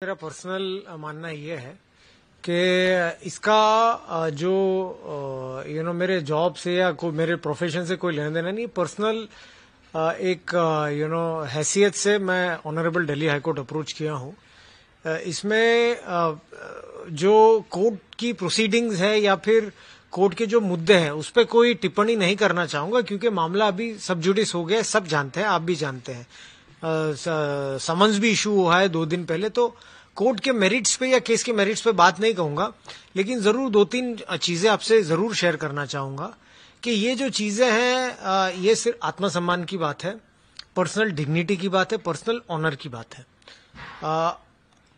मेरा पर्सनल मानना ये है कि इसका जो मेरे जॉब से या मेरे प्रोफेशन से कोई लेना देना नहीं। पर्सनल एक हैसियत से मैं honourable Delhi high court approach किया हूँ। इसमें जो कोर्ट की प्रोसीडिंग्स है या फिर कोर्ट के जो मुद्दे हैं उस पर कोई टिप्पणी नहीं करना चाहूंगा, क्योंकि मामला अभी सब जुडिस हो गया है, सब जानते हैं, आप भी जानते हैं। समन्स भी इशू हुआ है 2 दिन पहले, तो कोर्ट के मेरिट्स पे या केस के मेरिट्स पे बात नहीं कहूंगा, लेकिन जरूर 2-3 चीजें आपसे जरूर शेयर करना चाहूंगा कि ये जो चीजें हैं ये सिर्फ आत्मसम्मान की बात है, पर्सनल डिग्निटी की बात है, पर्सनल ऑनर की बात है।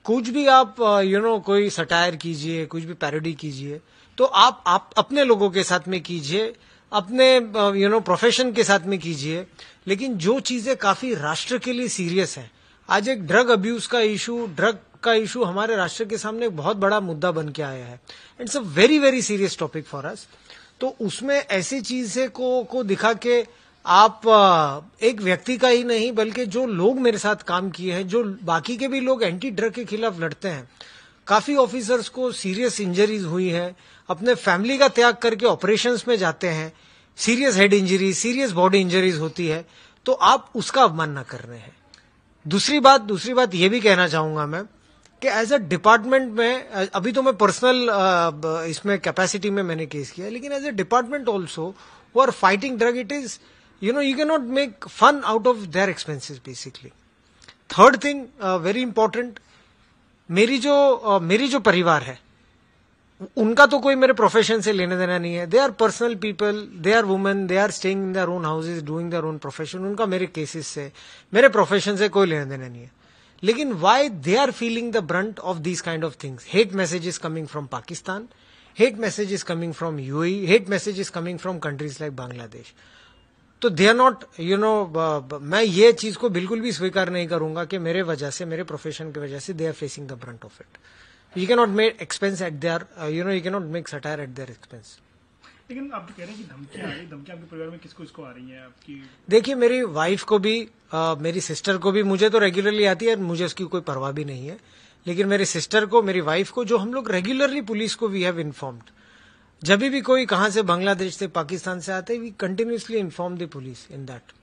कुछ भी आप कोई सटायर कीजिए, कुछ भी पैरोडी कीजिए, तो आप अपने लोगों के साथ में कीजिए, अपने प्रोफेशन के साथ में कीजिए, लेकिन जो चीजें काफी राष्ट्र के लिए सीरियस है, आज एक ड्रग अब्यूज का इशू हमारे राष्ट्र के सामने एक बहुत बड़ा मुद्दा बन के आया है। It's a very very serious topic for us. तो उसमें ऐसी चीजें को दिखा के आप एक व्यक्ति का ही नहीं बल्कि जो लोग मेरे साथ काम किए हैं, जो बाकी के भी लोग एंटी ड्रग के खिलाफ लड़ते हैं, काफी ऑफिसर्स को सीरियस इंजरीज हुई है, अपने फैमिली का त्याग करके ऑपरेशंस में जाते हैं, serious head injuries, serious body injuries होती है, तो आप उसका अपमान न कर रहे हैं। दूसरी बात ये भी कहना चाहूंगा मैं कि एज अ डिपार्टमेंट में, अभी तो मैं पर्सनल इसमें कैपेसिटी में मैंने केस किया, लेकिन as a department also who are fighting drug, it is you can not make fun out of their expenses basically. Third thing very important, मेरी जो परिवार है उनका तो कोई मेरे प्रोफेशन से लेने देना नहीं है। They are personal people, they are women, they are staying in their own houses, doing their own profession. उनका मेरे केसेस से, मेरे प्रोफेशन से कोई लेना देना नहीं है। लेकिन why they are feeling the brunt of these kind of things? Hate messages coming from Pakistan, hate messages coming from UAE, hate messages coming from countries like Bangladesh. तो दे आर नॉट मैं ये चीज को बिल्कुल भी स्वीकार नहीं करूंगा कि मेरे वजह से, मेरे प्रोफेशन की वजह से they are facing the brunt of it. You cannot make expense at their, you cannot make satire at their expense. लेकिन आप कह रहे हैं कि धमकियां आ रही, धमकियां आपके परिवार में किसको आ रही हैं आपकी? देखिए, मेरी वाइफ को भी, मेरी सिस्टर को भी, मुझे तो रेगुलरली आती है, मुझे उसकी कोई परवाह भी नहीं है, लेकिन मेरी सिस्टर को, मेरी वाइफ को, जो हम लोग रेगुलरली पुलिस को वी हैव इन्फॉर्म्ड। जब भी कोई कहां से, बांग्लादेश से, पाकिस्तान से आते, we continuously inform the police in that.